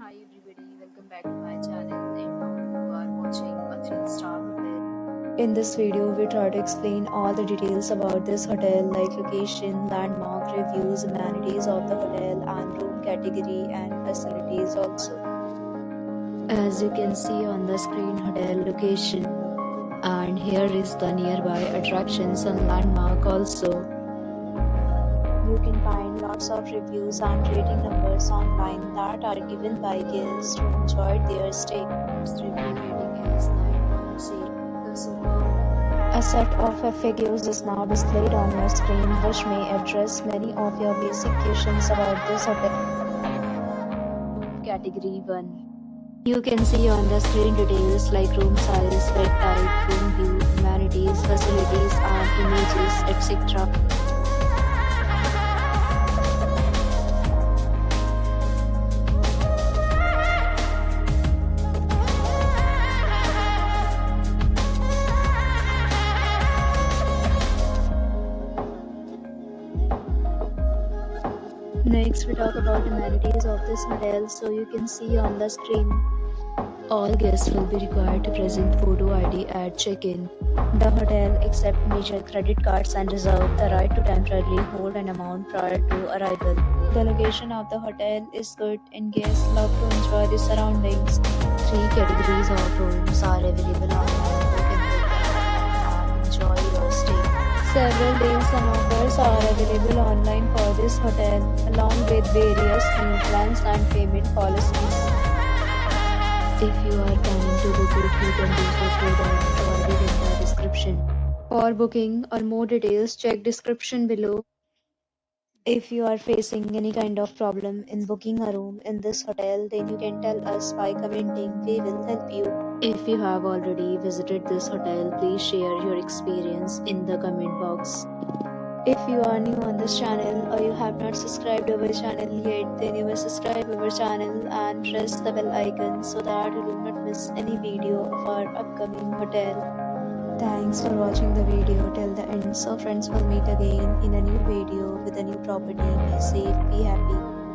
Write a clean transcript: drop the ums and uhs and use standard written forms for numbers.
Hi everybody, welcome back to my channel and now you are watching a 3-star hotel. In this video, we try to explain all the details about this hotel like location, landmark, reviews, amenities of the hotel and room category and facilities also. As you can see on the screen, hotel location, and here is the nearby attractions and landmark also. You can find lots of reviews and rating numbers online that are given by guests who enjoyed their stay. Its review rating is 9.8. The superb. A set of FAQs is now displayed on your screen, which may address many of your basic questions about this hotel. Category 1. You can see on the screen details like room size, bed type, room view, amenities, facilities and images, etc. Next, we talk about amenities of this hotel. So you can see on the screen, all guests will be required to present photo ID at check-in. The hotel accepts major credit cards and reserves the right to temporarily hold an amount prior to arrival. The location of the hotel is good and guests love to enjoy the surroundings. 3 categories of rooms are available online. You can book and enjoy your stay. Several deals and offers are available online for this hotel, along with various meal plans and payment policies. If you are planning to book it, you can do so through the link provided in the description. For booking or more details, check description below. If you are facing any kind of problem in booking a room in this hotel, then you can tell us by commenting. We will help you. If you have already visited this hotel, please share your experience in the comment box. If you are new on this channel or you have not subscribed our channel yet, then you must subscribe our channel and press the bell icon so that you do not miss any video of our upcoming hotel. Thanks for watching the video till the end. So friends, will meet again in a new video with a new property. Be safe, be happy.